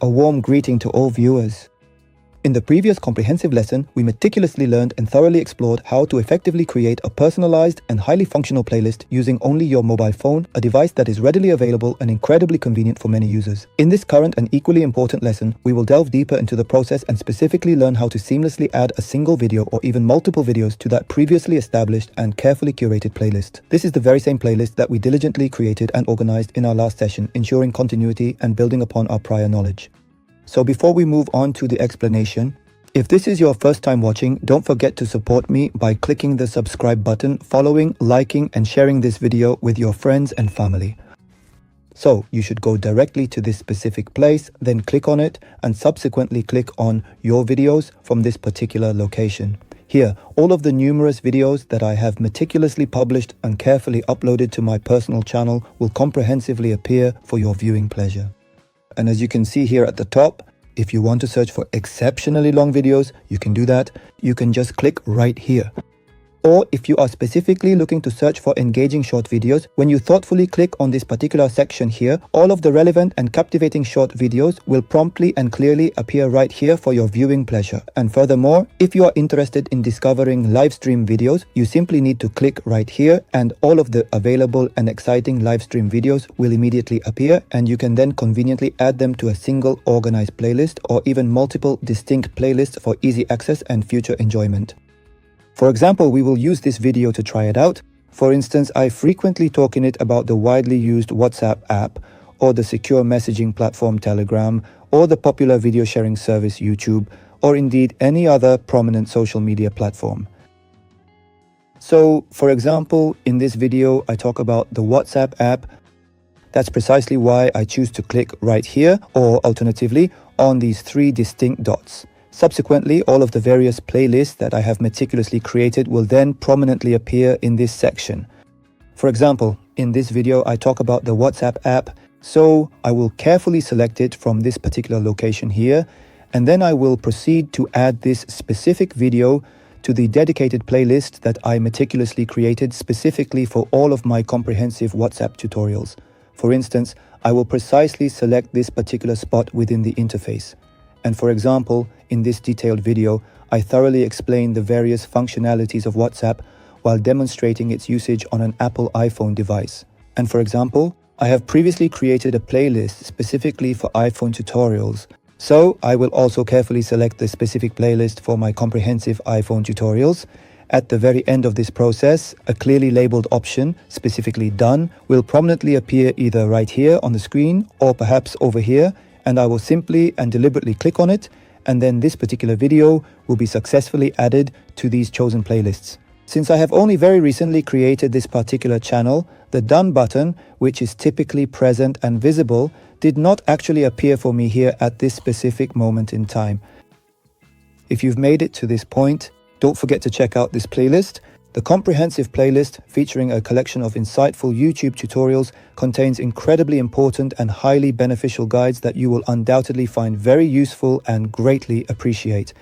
A warm greeting to all viewers. In the previous comprehensive lesson, we meticulously learned and thoroughly explored how to effectively create a personalized and highly functional playlist using only your mobile phone, a device that is readily available and incredibly convenient for many users. In this current and equally important lesson, we will delve deeper into the process and specifically learn how to seamlessly add a single video or even multiple videos to that previously established and carefully curated playlist. This is the very same playlist that we diligently created and organized in our last session, ensuring continuity and building upon our prior knowledge. So before we move on to the explanation, if this is your first time watching, don't forget to support me by clicking the subscribe button, following, liking and sharing this video with your friends and family. So you should go directly to this specific place, then click on it and subsequently click on your videos from this particular location. Here, all of the numerous videos that I have meticulously published and carefully uploaded to my personal channel will comprehensively appear for your viewing pleasure. And as you can see here at the top, if you want to search for exceptionally long videos, you can do that. You can just click right here. Or if you are specifically looking to search for engaging short videos, when you thoughtfully click on this particular section here, all of the relevant and captivating short videos will promptly and clearly appear right here for your viewing pleasure. And furthermore, if you are interested in discovering live stream videos, you simply need to click right here and all of the available and exciting live stream videos will immediately appear, and you can then conveniently add them to a single organized playlist or even multiple distinct playlists for easy access and future enjoyment. For example, we will use this video to try it out. For instance, I frequently talk in it about the widely used WhatsApp app, or the secure messaging platform Telegram, or the popular video sharing service YouTube, or indeed any other prominent social media platform. So, for example, in this video, I talk about the WhatsApp app. That's precisely why I choose to click right here, or alternatively, on these three distinct dots. Subsequently, all of the various playlists that I have meticulously created will then prominently appear in this section. For example, in this video I talk about the WhatsApp app, so I will carefully select it from this particular location here, and then I will proceed to add this specific video to the dedicated playlist that I meticulously created specifically for all of my comprehensive WhatsApp tutorials. For instance, I will precisely select this particular spot within the interface. And for example, in this detailed video, I thoroughly explain the various functionalities of WhatsApp while demonstrating its usage on an Apple iPhone device. And for example, I have previously created a playlist specifically for iPhone tutorials. So I will also carefully select the specific playlist for my comprehensive iPhone tutorials. At the very end of this process, a clearly labeled option, specifically done, will prominently appear either right here on the screen or perhaps over here, and I will simply and deliberately click on it, and then this particular video will be successfully added to these chosen playlists. Since I have only very recently created this particular channel, the Done button, which is typically present and visible, did not actually appear for me here at this specific moment in time. If you've made it to this point, don't forget to check out this playlist. The comprehensive playlist, featuring a collection of insightful YouTube tutorials, contains incredibly important and highly beneficial guides that you will undoubtedly find very useful and greatly appreciate.